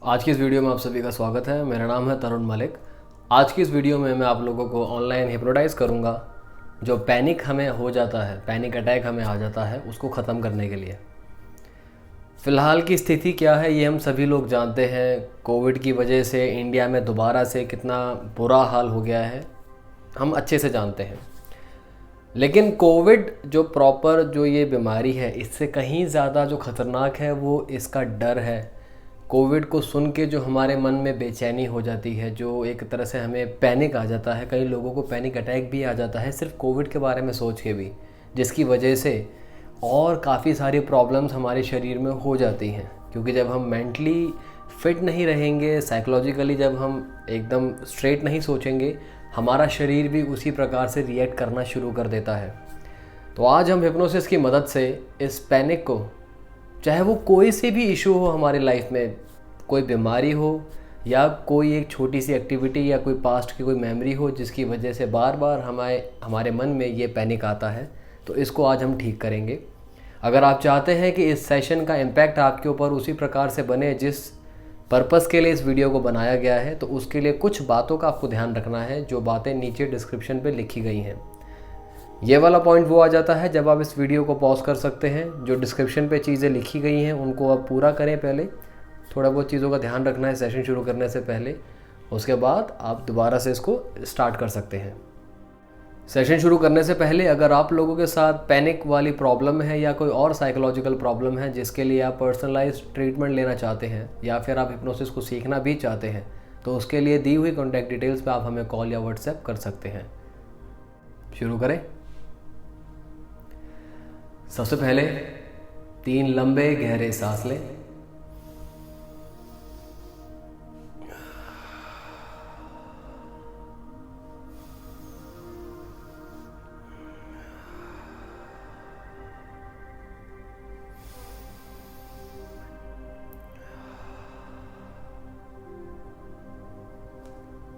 आज की इस वीडियो में आप सभी का स्वागत है। मेरा नाम है तरुण मलिक। आज की इस वीडियो में मैं आप लोगों को ऑनलाइन हिप्नोटाइज करूंगा। जो पैनिक हमें हो जाता है, पैनिक अटैक हमें आ जाता है, उसको ख़त्म करने के लिए। फ़िलहाल की स्थिति क्या है ये हम सभी लोग जानते हैं। कोविड की वजह से इंडिया में दोबारा से कितना बुरा हाल हो गया है हम अच्छे से जानते हैं। लेकिन कोविड जो प्रॉपर जो ये बीमारी है, इससे कहीं ज़्यादा जो ख़तरनाक है वो इसका डर है। कोविड को सुन के जो हमारे मन में बेचैनी हो जाती है, जो एक तरह से हमें पैनिक आ जाता है, कई लोगों को पैनिक अटैक भी आ जाता है सिर्फ कोविड के बारे में सोच के भी, जिसकी वजह से और काफ़ी सारी प्रॉब्लम्स हमारे शरीर में हो जाती हैं। क्योंकि जब हम मेंटली फिट नहीं रहेंगे, साइकोलॉजिकली जब हम एकदम स्ट्रेट नहीं सोचेंगे, हमारा शरीर भी उसी प्रकार से रिएक्ट करना शुरू कर देता है। तो आज हम हिप्नोसिस की मदद से इस पैनिक को, चाहे वो कोई सी भी इशू हो हमारी लाइफ में, कोई बीमारी हो या कोई एक छोटी सी एक्टिविटी या कोई पास्ट की कोई मेमोरी हो जिसकी वजह से बार बार हमारे मन में ये पैनिक आता है, तो इसको आज हम ठीक करेंगे। अगर आप चाहते हैं कि इस सेशन का इम्पैक्ट आपके ऊपर उसी प्रकार से बने जिस पर्पस के लिए इस वीडियो को बनाया गया है, तो उसके लिए कुछ बातों का आपको ध्यान रखना है, जो बातें नीचे डिस्क्रिप्शन पे लिखी गई हैं। ये वाला पॉइंट वो आ जाता है जब आप इस वीडियो को पॉज कर सकते हैं। जो डिस्क्रिप्शन पे चीज़ें लिखी गई हैं उनको आप पूरा करें पहले, थोड़ा बहुत चीज़ों का ध्यान रखना है सेशन शुरू करने से पहले। उसके बाद आप दोबारा से इसको स्टार्ट कर सकते हैं। सेशन शुरू करने से पहले अगर आप लोगों के साथ पैनिक वाली प्रॉब्लम है या कोई और साइकोलॉजिकल प्रॉब्लम है जिसके लिए आप पर्सनलाइज्ड ट्रीटमेंट लेना चाहते हैं, या फिर आप हिप्नोसिस को सीखना भी चाहते हैं, तो उसके लिए दी हुई कॉन्टैक्ट डिटेल्स पे आप हमें कॉल या व्हाट्सएप कर सकते हैं। शुरू करें। सबसे पहले 3 लंबे गहरे सांस लें।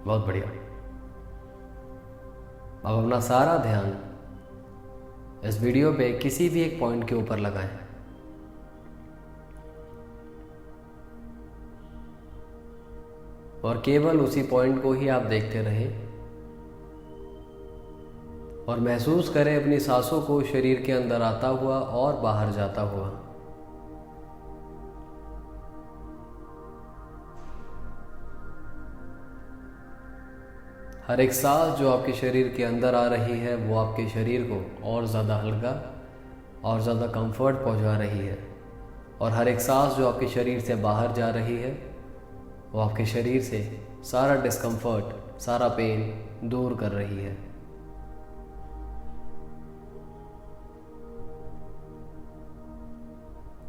बहुत बढ़िया। अब अपना सारा ध्यान इस वीडियो पे किसी भी एक पॉइंट के ऊपर लगाएं और केवल उसी पॉइंट को ही आप देखते रहें और महसूस करें अपनी सांसों को शरीर के अंदर आता हुआ और बाहर जाता हुआ। हर एक सांस जो आपके शरीर के अंदर आ रही है वो आपके शरीर को और ज़्यादा हल्का और ज़्यादा कंफर्ट पहुंचा रही है, और हर एक सांस जो आपके शरीर से बाहर जा रही है वो आपके शरीर से सारा डिस्कम्फर्ट, सारा पेन दूर कर रही है।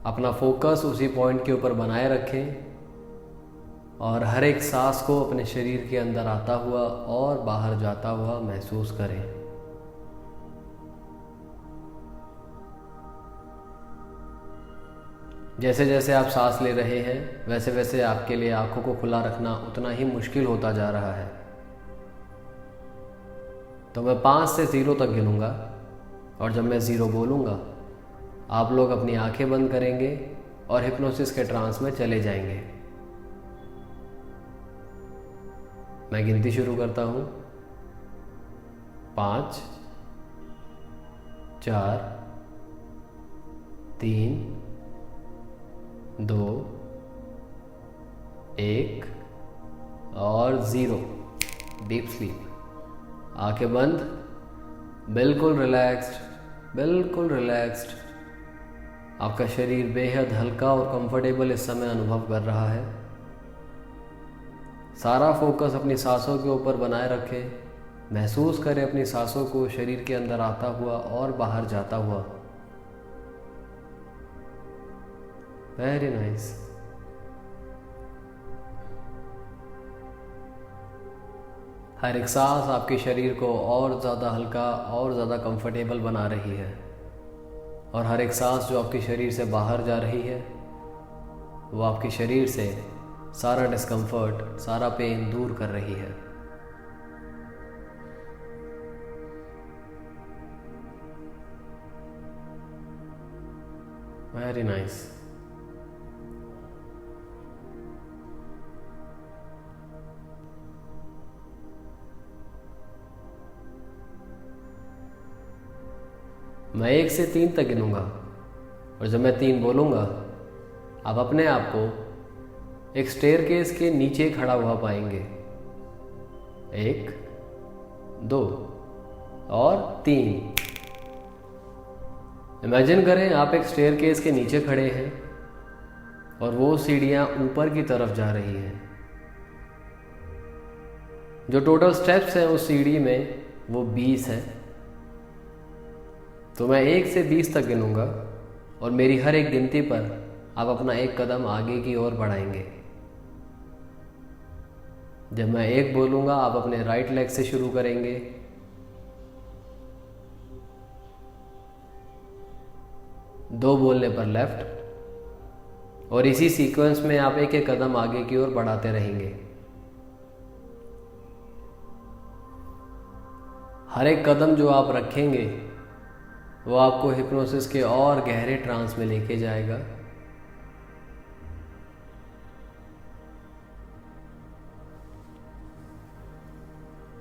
अपना फोकस उसी पॉइंट के ऊपर बनाए रखें और हर एक सांस को अपने शरीर के अंदर आता हुआ और बाहर जाता हुआ महसूस करें। जैसे जैसे आप सांस ले रहे हैं वैसे वैसे आपके लिए आंखों को खुला रखना उतना ही मुश्किल होता जा रहा है। तो मैं 5 से 0 तक गिनूंगा और जब मैं 0 बोलूँगा आप लोग अपनी आंखें बंद करेंगे और हिप्नोसिस के ट्रांस में चले जाएंगे। मैं गिनती शुरू करता हूँ। 5, 4, 3, 2, 1 और 0। Deep sleep. आंखें बंद, बिल्कुल रिलैक्स्ड, बिल्कुल रिलैक्स्ड। आपका शरीर बेहद हल्का और कंफर्टेबल इस समय अनुभव कर रहा है। सारा फोकस अपनी सांसों के ऊपर बनाए रखें। महसूस करें अपनी सांसों को शरीर के अंदर आता हुआ और बाहर जाता हुआ। Very nice. हर एक सांस आपके शरीर को और ज़्यादा हल्का और ज़्यादा कंफर्टेबल बना रही है, और हर एक सांस जो आपके शरीर से बाहर जा रही है वो आपके शरीर से सारा डिस्कम्फर्ट, सारा पेन दूर कर रही है। Very nice. मैं 1 से 3 तक गिनूंगा और जब मैं 3 बोलूँगा आप अपने आप को एक स्टेयरकेस के नीचे खड़ा हुआ पाएंगे। 1, 2 और 3। इमेजिन करें आप एक स्टेयरकेस के नीचे खड़े हैं और वो सीढ़ियाँ ऊपर की तरफ जा रही हैं। जो टोटल स्टेप्स हैं उस सीढ़ी में वो 20 हैं। तो मैं 1 से 20 तक गिनूंगा और मेरी हर एक गिनती पर आप अपना एक कदम आगे की ओर बढ़ाएंगे। जब मैं 1 बोलूँगा आप अपने राइट लेग से शुरू करेंगे। 2 बोलने पर लेफ्ट और इसी सीक्वेंस में आप एक एक कदम आगे की ओर बढ़ाते रहेंगे। हर एक कदम जो आप रखेंगे वो आपको हिप्नोसिस के और गहरे ट्रांस में लेके जाएगा।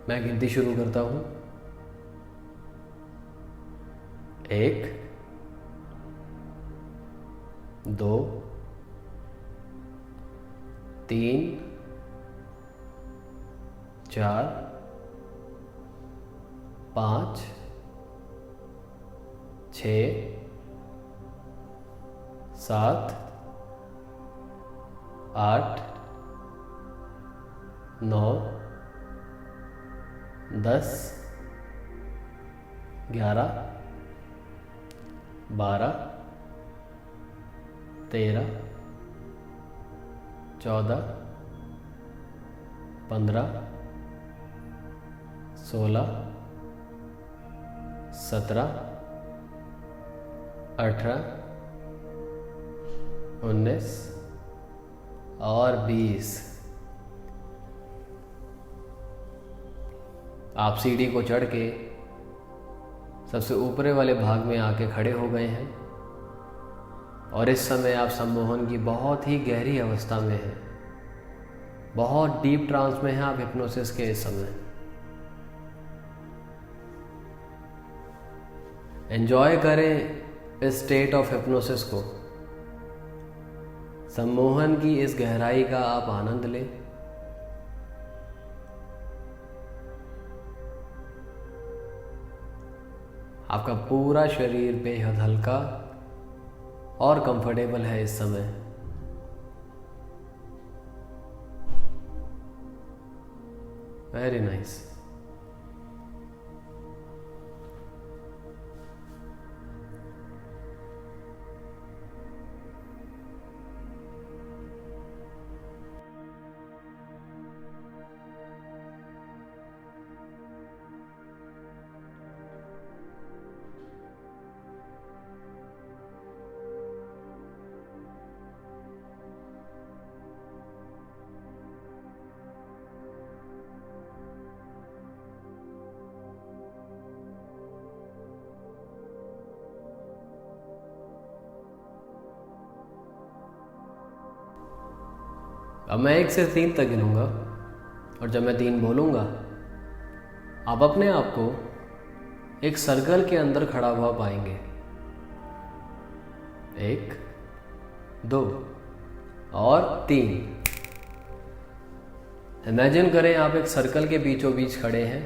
मैं गिनती शुरू करता हूं। 1, 2, 3, 4, 5, 6, 7, 8, 9, 10, 11, 12, 13, 14, 15, 16, 17, 18, 19 और 20। आप सीढ़ी को चढ़ के सबसे ऊपरे वाले भाग में आके खड़े हो गए हैं और इस समय आप सम्मोहन की बहुत ही गहरी अवस्था में हैं। बहुत डीप ट्रांस में हैं आप हिप्नोसिस के इस समय। एंजॉय करें इस स्टेट ऑफ हिप्नोसिस को। सम्मोहन की इस गहराई का आप आनंद लें। आपका पूरा शरीर बेहद हल्का और कंफर्टेबल है इस समय। Very nice. अब मैं 1 से 3 तक गिनूंगा और जब मैं 3 बोलूँगा आप अपने आप को एक सर्कल के अंदर खड़ा हुआ पाएंगे। 1, 2 और 3। इमेजिन करें आप एक सर्कल के बीचों बीच खड़े हैं।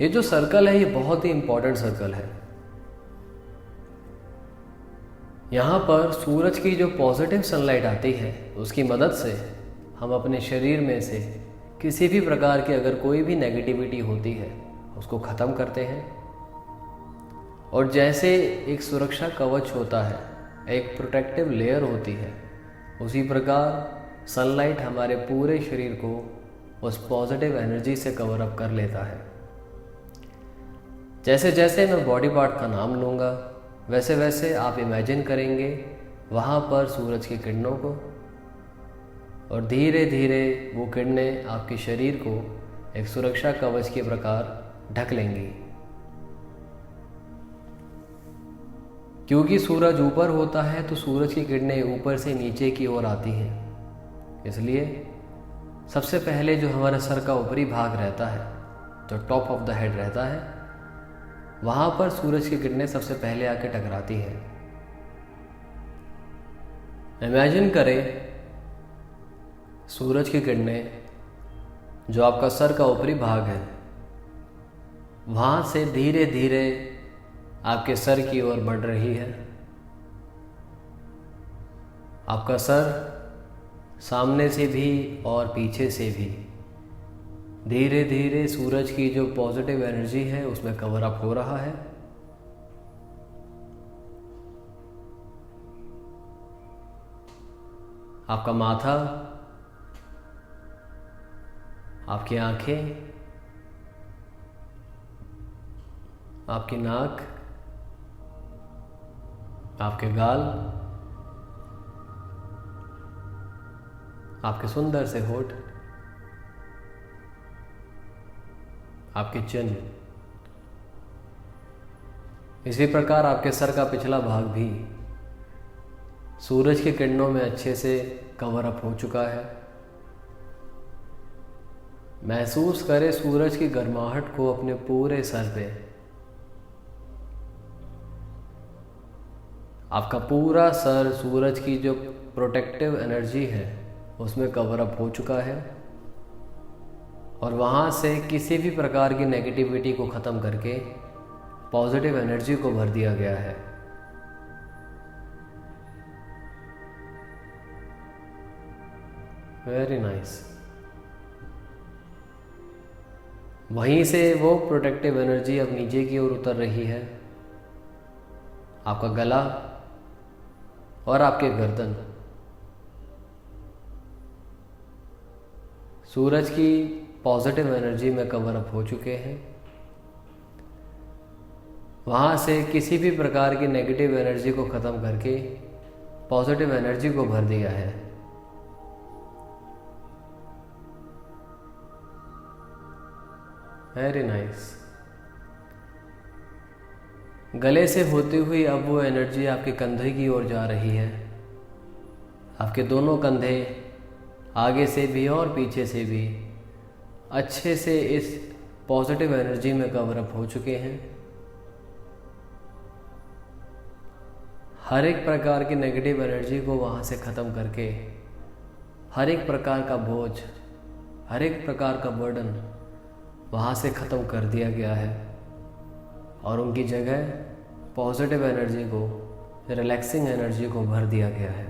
ये जो सर्कल है ये बहुत ही इंपॉर्टेंट सर्कल है। यहाँ पर सूरज की जो पॉजिटिव सनलाइट आती है उसकी मदद से हम अपने शरीर में से किसी भी प्रकार की अगर कोई भी नेगेटिविटी होती है उसको ख़त्म करते हैं। और जैसे एक सुरक्षा कवच होता है, एक प्रोटेक्टिव लेयर होती है, उसी प्रकार सनलाइट हमारे पूरे शरीर को उस पॉजिटिव एनर्जी से कवर अप कर लेता है। जैसे जैसे मैं बॉडी पार्ट का नाम लूँगा वैसे वैसे आप इमेजिन करेंगे वहाँ पर सूरज की किरणों को और धीरे धीरे वो किरणें आपके शरीर को एक सुरक्षा कवच के प्रकार ढक लेंगी। क्योंकि सूरज ऊपर होता है तो सूरज की किरणें ऊपर से नीचे की ओर आती हैं। इसलिए सबसे पहले जो हमारे सर का ऊपरी भाग रहता है, जो टॉप ऑफ द हेड रहता है, वहाँ पर सूरज की किरणें सबसे पहले आके टकराती हैं। इमेजिन करें सूरज की किरणें जो आपका सर का ऊपरी भाग है, वहाँ से धीरे धीरे आपके सर की ओर बढ़ रही है। आपका सर सामने से भी और पीछे से भी धीरे धीरे सूरज की जो पॉजिटिव एनर्जी है उसमें कवर अप हो रहा है। आपका माथा, आपकी आंखें, आपकी नाक, आपके गाल, आपके सुंदर से होठ, आपके चिन, इसी प्रकार आपके सर का पिछला भाग भी सूरज की किरणों में अच्छे से कवर अप हो चुका है। महसूस करें सूरज की गर्माहट को अपने पूरे सर पे। आपका पूरा सर सूरज की जो प्रोटेक्टिव एनर्जी है उसमें कवर अप हो चुका है और वहाँ से किसी भी प्रकार की नेगेटिविटी को ख़त्म करके पॉजिटिव एनर्जी को भर दिया गया है। Very nice. वहीं से वो प्रोटेक्टिव एनर्जी अब नीचे की ओर उतर रही है। आपका गला और आपके गर्दन सूरज की पॉजिटिव एनर्जी में कवर अप हो चुके हैं। वहाँ से किसी भी प्रकार की नेगेटिव एनर्जी को ख़त्म करके पॉजिटिव एनर्जी को भर दिया है। Very nice. गले से होती हुई अब वो एनर्जी आपके कंधे की ओर जा रही है। आपके दोनों कंधे आगे से भी और पीछे से भी अच्छे से इस पॉजिटिव एनर्जी में कवर अप हो चुके हैं। हर एक प्रकार की नेगेटिव एनर्जी को वहाँ से ख़त्म करके हर एक प्रकार का बोझ, हर एक प्रकार का बर्डन वहाँ से ख़त्म कर दिया गया है और उनकी जगह पॉजिटिव एनर्जी को, रिलैक्सिंग एनर्जी को भर दिया गया है।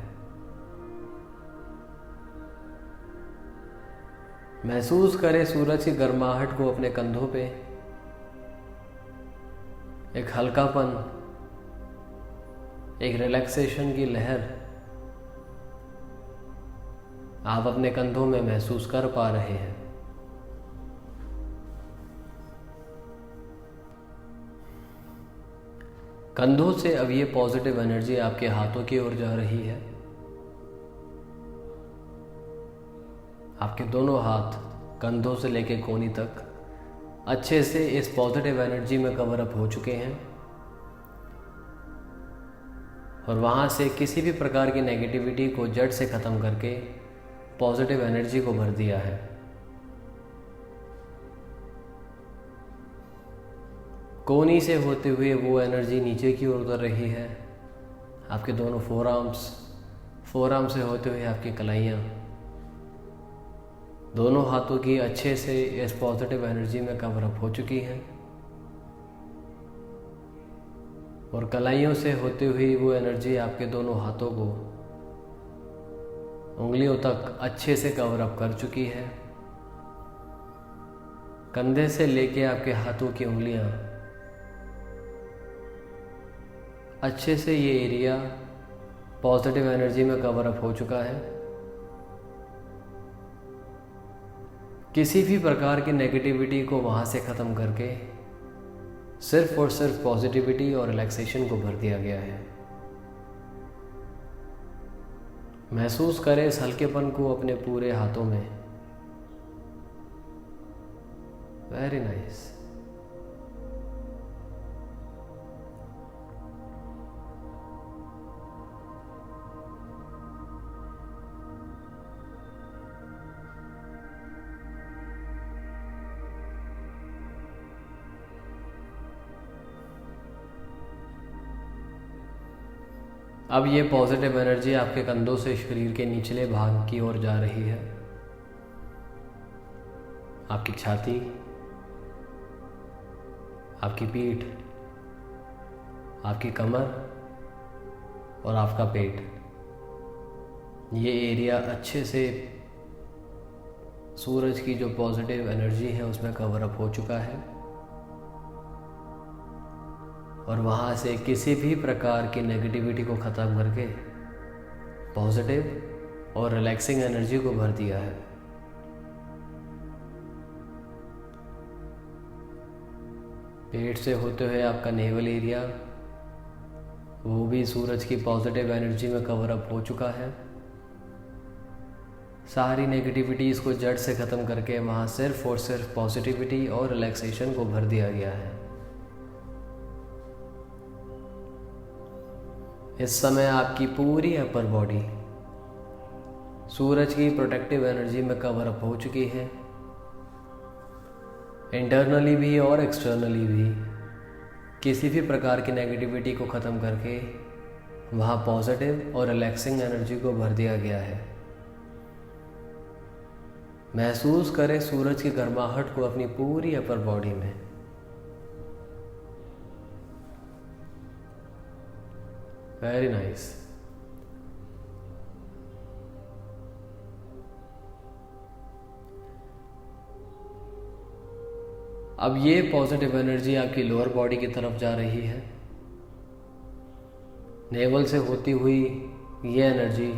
महसूस करें सूरज की गर्माहट को अपने कंधों पे। एक हल्कापन, एक रिलैक्सेशन की लहर आप अपने कंधों में महसूस कर पा रहे हैं। कंधों से अब ये पॉजिटिव एनर्जी आपके हाथों की ओर जा रही है। आपके दोनों हाथ कंधों से लेकर कोहनी तक अच्छे से इस पॉजिटिव एनर्जी में कवर अप हो चुके हैं और वहाँ से किसी भी प्रकार की नेगेटिविटी को जड़ से ख़त्म करके पॉजिटिव एनर्जी को भर दिया है। कोहनी से होते हुए वो एनर्जी नीचे की ओर उतर रही है। आपके दोनों फोरआर्म से होते हुए आपकी कलाइयाँ, दोनों हाथों की अच्छे से इस पॉजिटिव एनर्जी में कवर अप हो चुकी हैं और कलाइयों से होती हुई वो एनर्जी आपके दोनों हाथों को उंगलियों तक अच्छे से कवर अप कर चुकी है। कंधे से लेके आपके हाथों की उंगलियां अच्छे से ये एरिया पॉजिटिव एनर्जी में कवर अप हो चुका है। किसी भी प्रकार की नेगेटिविटी को वहाँ से ख़त्म करके सिर्फ और सिर्फ पॉजिटिविटी और रिलैक्सेशन को भर दिया गया है। महसूस करें इस हल्केपन को अपने पूरे हाथों में। Very nice. अब ये पॉजिटिव एनर्जी आपके कंधों से शरीर के निचले भाग की ओर जा रही है। आपकी छाती, आपकी पीठ, आपकी कमर और आपका पेट, ये एरिया अच्छे से सूरज की जो पॉजिटिव एनर्जी है उसमें कवर अप हो चुका है। और वहाँ से किसी भी प्रकार की नेगेटिविटी को ख़त्म करके पॉजिटिव और रिलैक्सिंग एनर्जी को भर दिया है। पेट से होते हुए आपका नेवल एरिया, वो भी सूरज की पॉजिटिव एनर्जी में कवर अप हो चुका है। सारी नेगेटिविटीज़ को जड़ से ख़त्म करके वहाँ सिर्फ और सिर्फ पॉजिटिविटी और रिलैक्सेशन को भर दिया गया है। इस समय आपकी पूरी अपर बॉडी सूरज की प्रोटेक्टिव एनर्जी में कवर अप हो चुकी है, इंटरनली भी और एक्सटर्नली भी। किसी भी प्रकार की नेगेटिविटी को ख़त्म करके वहाँ पॉजिटिव और रिलैक्सिंग एनर्जी को भर दिया गया है। महसूस करें सूरज की गर्माहट को अपनी पूरी अपर बॉडी में। Very nice. अब ये पॉजिटिव एनर्जी आपकी लोअर बॉडी की तरफ जा रही है। नेवल से होती हुई ये एनर्जी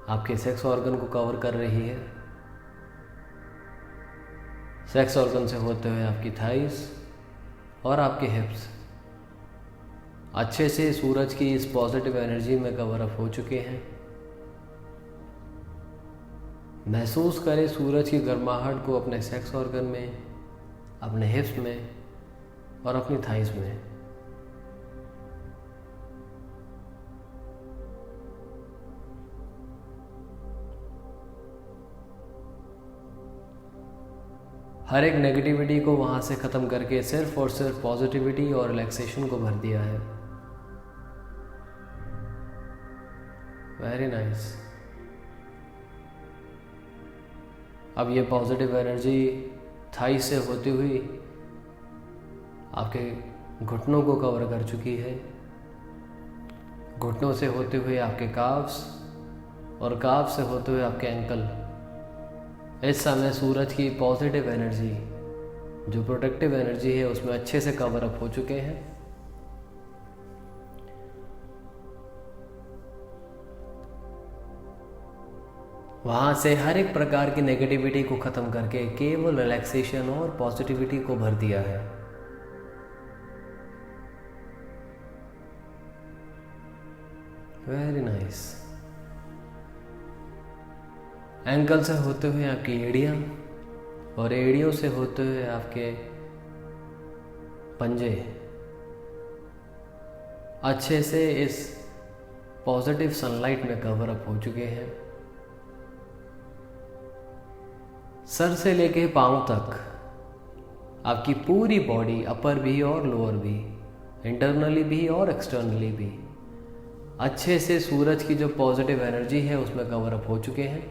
आपके सेक्स ऑर्गन को कवर कर रही है। सेक्स ऑर्गन से होते हुए आपकी थाइस और आपके हिप्स अच्छे से सूरज की इस पॉजिटिव एनर्जी में कवर अप हो चुके हैं। महसूस करें सूरज की गर्माहट को अपने सेक्स ऑर्गन में, अपने हिप्स में और अपनी थाइस में। हर एक नेगेटिविटी को वहाँ से ख़त्म करके सिर्फ और सिर्फ पॉजिटिविटी और रिलैक्सेशन को भर दिया है। Very nice. अब ये पॉजिटिव एनर्जी थाई से होती हुई आपके घुटनों को कवर कर चुकी है। घुटनों से होते हुए आपके काफ्स और काफ से होते हुए आपके एंकल। इस समय सूरज की पॉजिटिव एनर्जी, जो प्रोटेक्टिव एनर्जी है, उसमें अच्छे से कवर अप हो चुके हैं। वहाँ से हर एक प्रकार की नेगेटिविटी को ख़त्म करके केवल रिलैक्सेशन और पॉजिटिविटी को भर दिया है। Very nice. एंकल से होते हुए आपकी एड़ियाँ और एड़ियों से होते हुए आपके पंजे अच्छे से इस पॉजिटिव सनलाइट में कवर अप हो चुके हैं। सर से लेके पांव तक आपकी पूरी बॉडी, अपर भी और लोअर भी, इंटरनली भी और एक्सटर्नली भी, अच्छे से सूरज की जो पॉजिटिव एनर्जी है उसमें कवर अप हो चुके हैं।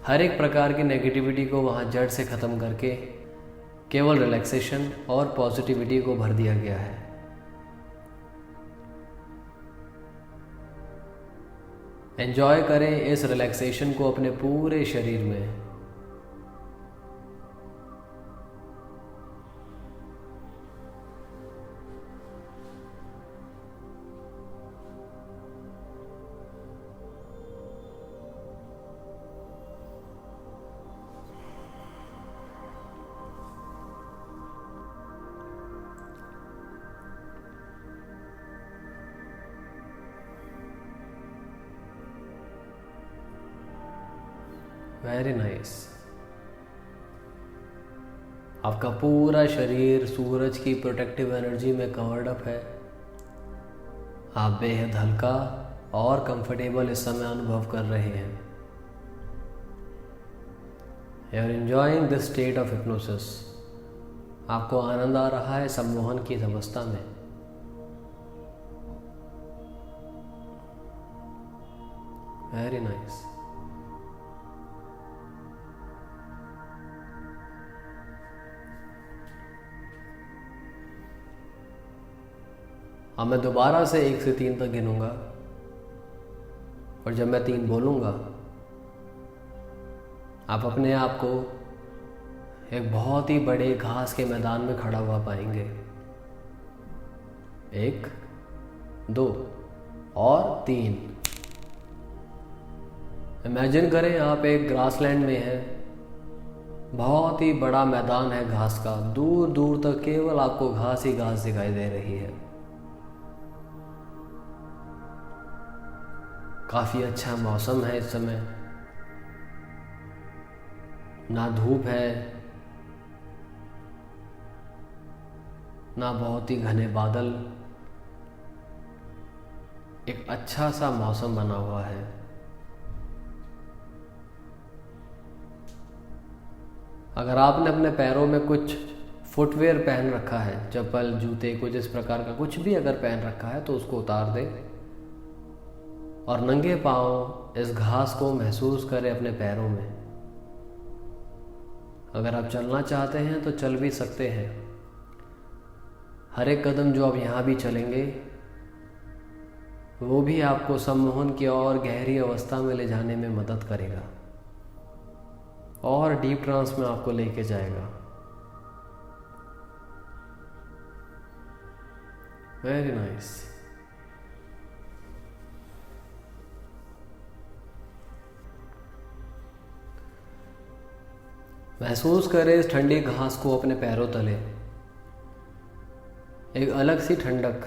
हर एक प्रकार की नेगेटिविटी को वहाँ जड़ से ख़त्म करके केवल रिलैक्सेशन और पॉजिटिविटी को भर दिया गया है। एंजॉय करें इस रिलैक्सेशन को अपने पूरे शरीर में। Very nice. आपका पूरा शरीर सूरज की प्रोटेक्टिव एनर्जी में कवर्ड अप है। आप बेहद हल्का और कंफर्टेबल इस समय अनुभव कर रहे हैं। You are enjoying this state of hypnosis. आपको आनंद आ रहा है सम्मोहन की इस अवस्था में। Very nice. अब मैं दोबारा से 1 से 3 तक गिनूंगा और जब मैं 3 बोलूंगा आप अपने आप को एक बहुत ही बड़े घास के मैदान में खड़ा हुआ पाएंगे। 1, 2 और 3। इमेजिन करें आप एक ग्रासलैंड में हैं, बहुत ही बड़ा मैदान है घास का, दूर दूर तक केवल आपको घास ही घास दिखाई दे रही है। काफ़ी अच्छा मौसम है इस समय, ना धूप है ना बहुत ही घने बादल, एक अच्छा सा मौसम बना हुआ है। अगर आपने अपने पैरों में कुछ फुटवेयर पहन रखा है, चप्पल, जूते, कुछ इस प्रकार का कुछ भी अगर पहन रखा है तो उसको उतार दें और नंगे पांव इस घास को महसूस करें अपने पैरों में। अगर आप चलना चाहते हैं तो चल भी सकते हैं। हर एक कदम जो आप यहाँ भी चलेंगे वो भी आपको सम्मोहन की और गहरी अवस्था में ले जाने में मदद करेगा और डीप ट्रांस में आपको लेके जाएगा। Very nice. महसूस करें इस ठंडी घास को अपने पैरों तले। एक अलग सी ठंडक,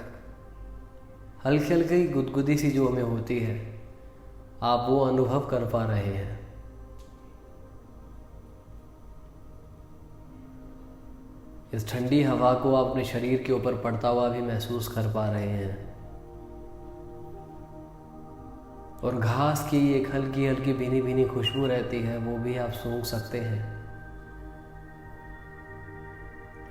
हल्की हल्की गुदगुदी सी जो हमें होती है, आप वो अनुभव कर पा रहे हैं। इस ठंडी हवा को आप अपने शरीर के ऊपर पड़ता हुआ भी महसूस कर पा रहे हैं और घास की एक हल्की हल्की भीनी भीनी खुशबू रहती है, वो भी आप सूंघ सकते हैं।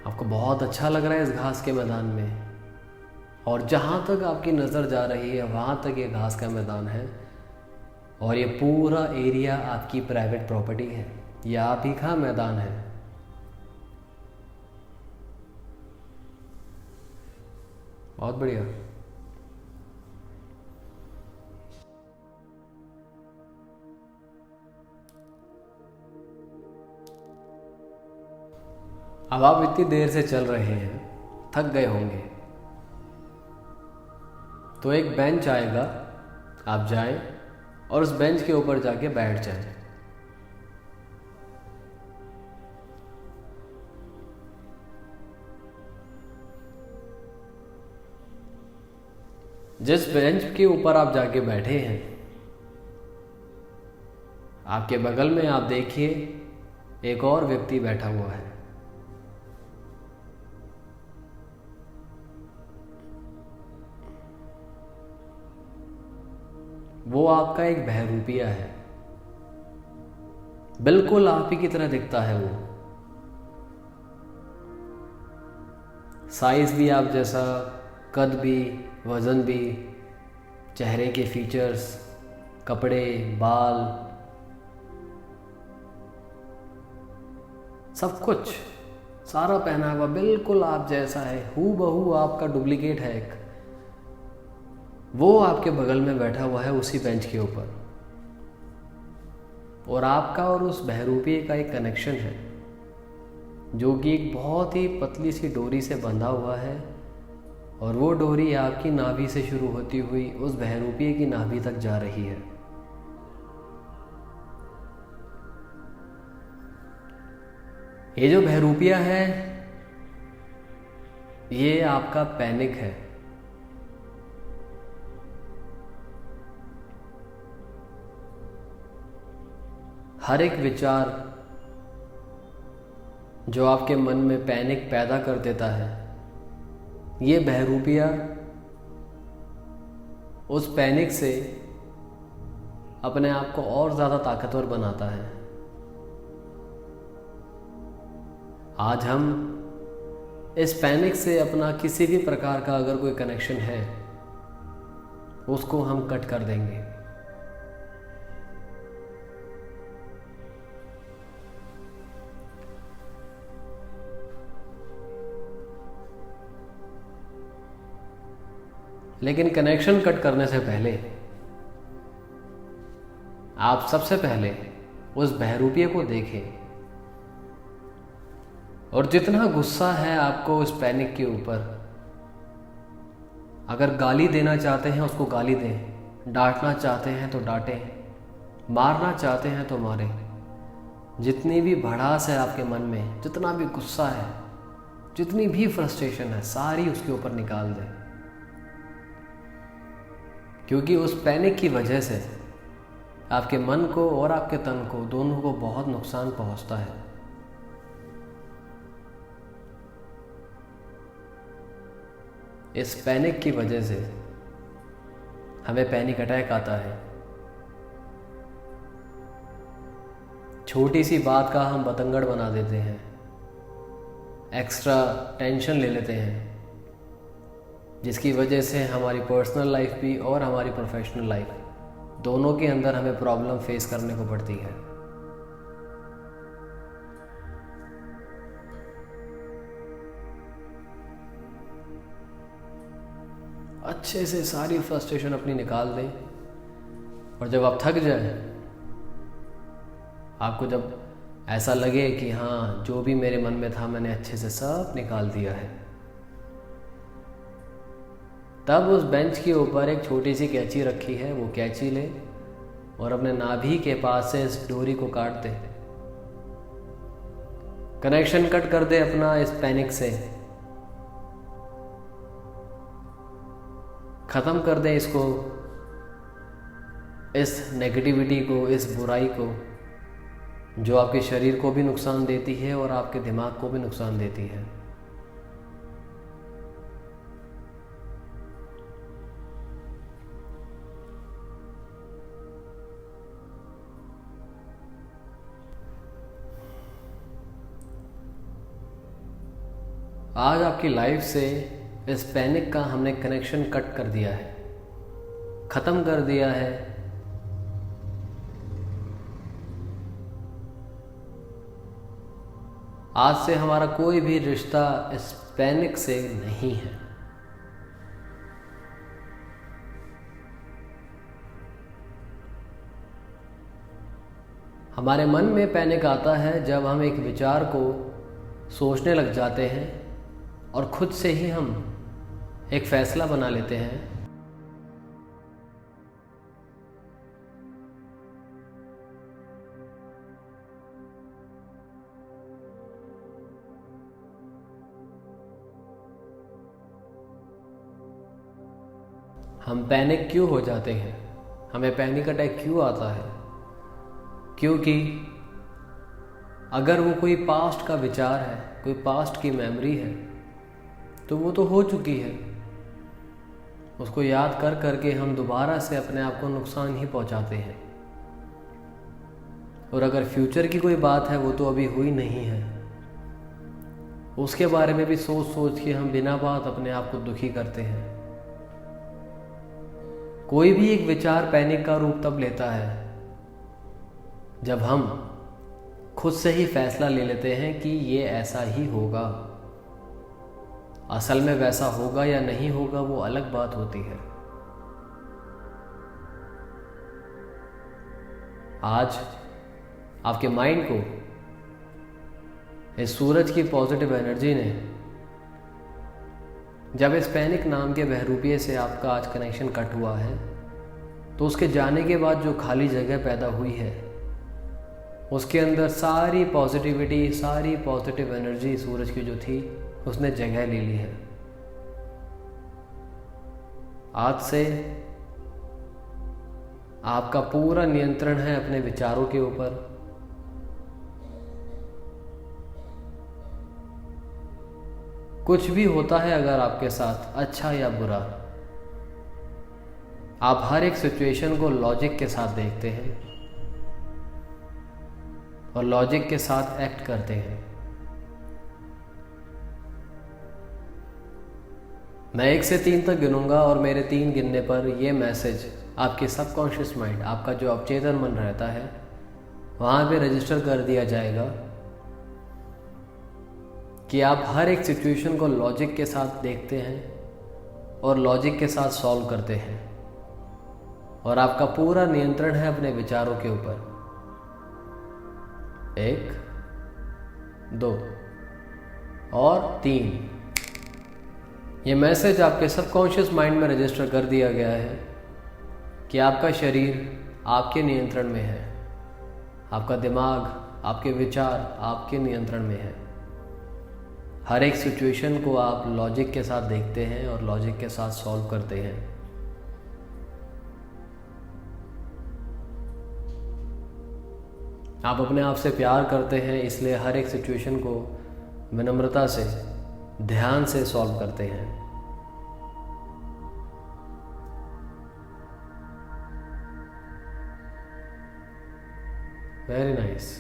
आपको बहुत अच्छा लग रहा है इस घास के मैदान में और जहाँ तक आपकी नज़र जा रही है वहाँ तक ये घास का मैदान है और ये पूरा एरिया आपकी प्राइवेट प्रॉपर्टी है, ये आप ही का मैदान है। बहुत बढ़िया। अब आप इतनी देर से चल रहे हैं, थक गए होंगे, तो एक बेंच आएगा, आप जाएं और उस बेंच के ऊपर जाके बैठ जाएं। जिस बेंच के ऊपर आप जाके बैठे हैं, आपके बगल में आप देखिए एक और व्यक्ति बैठा हुआ है। वो आपका एक बहरूपिया है, बिल्कुल आप ही की तरह दिखता है। वो साइज भी आप जैसा, कद भी, वजन भी, चेहरे के फीचर्स, कपड़े, बाल, सब कुछ सारा पहना हुआ बिल्कुल आप जैसा है, हू बहू आपका डुप्लीकेट है एक। वो आपके बगल में बैठा हुआ है उसी बेंच के ऊपर और आपका और उस बहरूपिये का एक कनेक्शन है जो कि एक बहुत ही पतली सी डोरी से बंधा हुआ है और वो डोरी आपकी नाभि से शुरू होती हुई उस बहरूपिये की नाभि तक जा रही है। ये जो बहरूपिया है ये आपका पैनिक है। हर एक विचार जो आपके मन में पैनिक पैदा कर देता है, ये बहरूपिया उस पैनिक से अपने आप को और ज़्यादा ताकतवर बनाता है। आज हम इस पैनिक से अपना किसी भी प्रकार का अगर कोई कनेक्शन है उसको हम कट कर देंगे। लेकिन कनेक्शन कट करने से पहले आप सबसे पहले उस बहरूपिये को देखें और जितना गुस्सा है आपको उस पैनिक के ऊपर, अगर गाली देना चाहते हैं उसको गाली दें, डांटना चाहते हैं तो डांटें, मारना चाहते हैं तो मारें। जितनी भी भड़ास है आपके मन में, जितना भी गुस्सा है, जितनी भी फ्रस्ट्रेशन है, सारी उसके ऊपर निकाल दें, क्योंकि उस पैनिक की वजह से आपके मन को और आपके तन को, दोनों को बहुत नुकसान पहुंचता है। इस पैनिक की वजह से हमें पैनिक अटैक आता है। छोटी सी बात का हम बतंगड़ बना देते हैं, एक्स्ट्रा टेंशन ले लेते हैं, जिसकी वजह से हमारी पर्सनल लाइफ भी और हमारी प्रोफेशनल लाइफ दोनों के अंदर हमें प्रॉब्लम फेस करने को पड़ती है। अच्छे से सारी फ्रस्ट्रेशन अपनी निकाल दें और जब आप थक जाए, आपको जब ऐसा लगे कि हाँ, जो भी मेरे मन में था मैंने अच्छे से सब निकाल दिया है, तब उस बेंच के ऊपर एक छोटी सी कैंची रखी है, वो कैंची ले और अपने नाभि के पास से इस डोरी को काट दे, कनेक्शन कट कर दे अपना इस पैनिक से, ख़त्म कर दे इसको, इस नेगेटिविटी को, इस बुराई को जो आपके शरीर को भी नुकसान देती है और आपके दिमाग को भी नुकसान देती है। आज आपकी लाइफ से इस पैनिक का हमने कनेक्शन कट कर दिया है, ख़त्म कर दिया है। आज से हमारा कोई भी रिश्ता इस पैनिक से नहीं है। हमारे मन में पैनिक आता है जब हम एक विचार को सोचने लग जाते हैं और खुद से ही हम एक फैसला बना लेते हैं हम पैनिक क्यों हो जाते हैं, हमें पैनिक अटैक क्यों आता है? क्योंकि अगर वो कोई पास्ट का विचार है, कोई पास्ट की मेमोरी है, तो वो तो हो चुकी है। उसको याद कर करके हम दोबारा से अपने आप को नुकसान ही पहुंचाते हैं। और अगर फ्यूचर की कोई बात है, वो तो अभी हुई नहीं है, उसके बारे में भी सोच सोच के हम बिना बात अपने आप को दुखी करते हैं। कोई भी एक विचार पैनिक का रूप तब लेता है जब हम खुद से ही फैसला ले लेते हैं कि ये ऐसा ही होगा। असल में वैसा होगा या नहीं होगा वो अलग बात होती है। आज आपके माइंड को इस सूरज की पॉजिटिव एनर्जी ने जब इस पैनिक नाम के बहरूपिये से आपका आज कनेक्शन कट हुआ है, तो उसके जाने के बाद जो खाली जगह पैदा हुई है, उसके अंदर सारी पॉजिटिविटी, सारी पॉजिटिव एनर्जी सूरज की जो थी, उसने जगह ले ली है। आज से आपका पूरा नियंत्रण है अपने विचारों के ऊपर। कुछ भी होता है अगर आपके साथ, अच्छा या बुरा, आप हर एक सिचुएशन को लॉजिक के साथ देखते हैं और लॉजिक के साथ एक्ट करते हैं। मैं 1 से 3 तक गिनूंगा और मेरे 3 गिनने पर यह मैसेज आपके सबकॉन्शियस माइंड, आपका जो अवचेतन मन रहता है, वहाँ पे रजिस्टर कर दिया जाएगा कि आप हर एक सिचुएशन को लॉजिक के साथ देखते हैं और लॉजिक के साथ सॉल्व करते हैं, और आपका पूरा नियंत्रण है अपने विचारों के ऊपर। 1, 2 और 3। ये मैसेज आपके सबकॉन्शियस माइंड में रजिस्टर कर दिया गया है कि आपका शरीर आपके नियंत्रण में है, आपका दिमाग, आपके विचार आपके नियंत्रण में है। हर एक सिचुएशन को आप लॉजिक के साथ देखते हैं और लॉजिक के साथ सॉल्व करते हैं। आप अपने आप से प्यार करते हैं, इसलिए हर एक सिचुएशन को विनम्रता से, ध्यान से सॉल्व करते हैं। Very nice.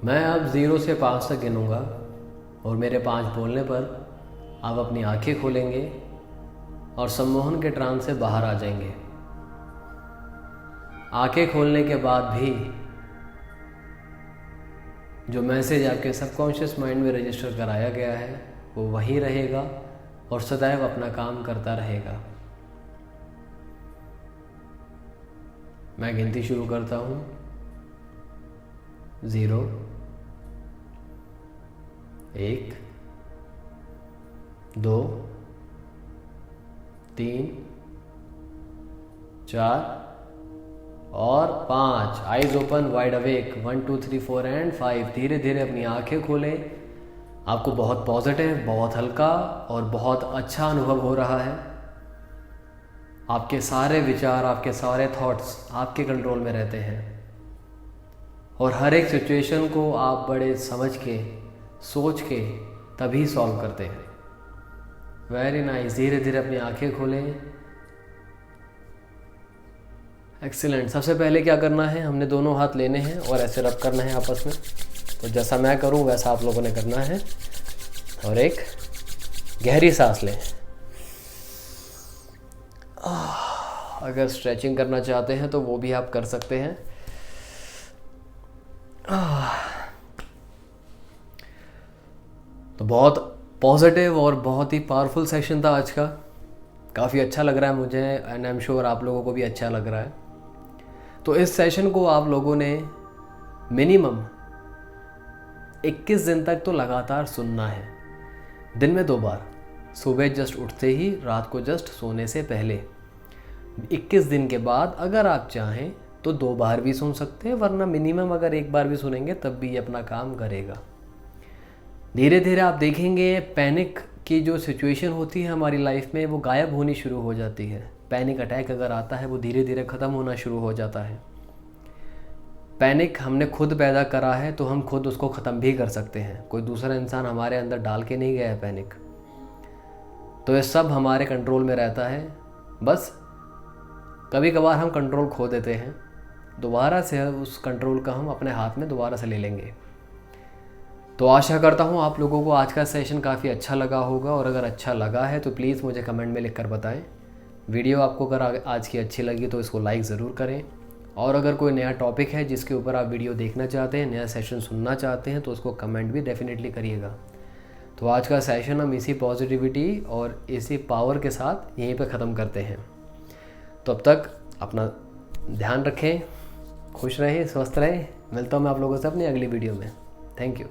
मैं अब 0 से 5 तक गिनूंगा और मेरे 5 बोलने पर आप अपनी आंखें खोलेंगे और सम्मोहन के ट्रांस से बाहर आ जाएंगे। आंखें खोलने के बाद भी जो मैसेज आपके सबकॉन्शियस माइंड में रजिस्टर कराया गया है वो वही रहेगा और सदैव अपना काम करता रहेगा। मैं गिनती शुरू करता हूँ। 0, 1, 2, 3, 4 और 5। Eyes open, wide awake. 1, 2, 3, 4 and 5। धीरे धीरे अपनी आंखें खोलें। आपको बहुत पॉजिटिव, बहुत हल्का और बहुत अच्छा अनुभव हो रहा है। आपके सारे विचार, आपके सारे थॉट्स आपके कंट्रोल में रहते हैं और हर एक सिचुएशन को आप बड़े समझ के, सोच के तभी सॉल्व करते हैं। Very nice. धीरे धीरे अपनी आंखें खोलें। एक्सीलेंट। सबसे पहले क्या करना है, हमने दोनों हाथ लेने हैं और ऐसे रब करना है आपस में। तो जैसा मैं करूं वैसा आप लोगों ने करना है और एक गहरी सांस लें। अगर स्ट्रेचिंग करना चाहते हैं तो वो भी आप कर सकते हैं। तो बहुत पॉजिटिव और बहुत ही पावरफुल सेशन था आज का। काफ़ी अच्छा लग रहा है मुझे एंड आई एम श्योर आप लोगों को भी अच्छा लग रहा है। तो इस सेशन को आप लोगों ने मिनिमम 21 दिन तक तो लगातार सुनना है। दिन में 2 बार, सुबह जस्ट उठते ही, रात को जस्ट सोने से पहले। 21 दिन के बाद अगर आप चाहें तो 2 बार भी सुन सकते हैं, वरना मिनिमम अगर 1 बार भी सुनेंगे तब भी ये अपना काम करेगा। धीरे धीरे आप देखेंगे पैनिक की जो सिचुएशन होती है हमारी लाइफ में वो गायब होनी शुरू हो जाती है। पैनिक अटैक अगर आता है वो धीरे धीरे ख़त्म होना शुरू हो जाता है। पैनिक हमने खुद पैदा करा है तो हम खुद उसको ख़त्म भी कर सकते हैं। कोई दूसरा इंसान हमारे अंदर डाल के नहीं गया है पैनिक। तो ये सब हमारे कंट्रोल में रहता है। बस कभी कभार हम कंट्रोल खो देते हैं, दोबारा से उस कंट्रोल का हम अपने हाथ में दोबारा से ले लेंगे। तो आशा करता हूँ आप लोगों को आज का सेशन काफ़ी अच्छा लगा होगा, और अगर अच्छा लगा है तो प्लीज़ मुझे कमेंट में लिखकर बताएं। वीडियो आपको अगर आज की अच्छी लगी तो इसको लाइक ज़रूर करें, और अगर कोई नया टॉपिक है जिसके ऊपर आप वीडियो देखना चाहते हैं, नया सेशन सुनना चाहते हैं, तो उसको कमेंट भी डेफिनेटली करिएगा। तो आज का सेशन हम इसी पॉजिटिविटी और इसी पावर के साथ यहीं पर ख़त्म करते हैं। तो अब तक अपना ध्यान रखें, खुश रहें, स्वस्थ रहें। मिलता हूँ मैं आप लोगों से अपनी अगली वीडियो में। Thank you.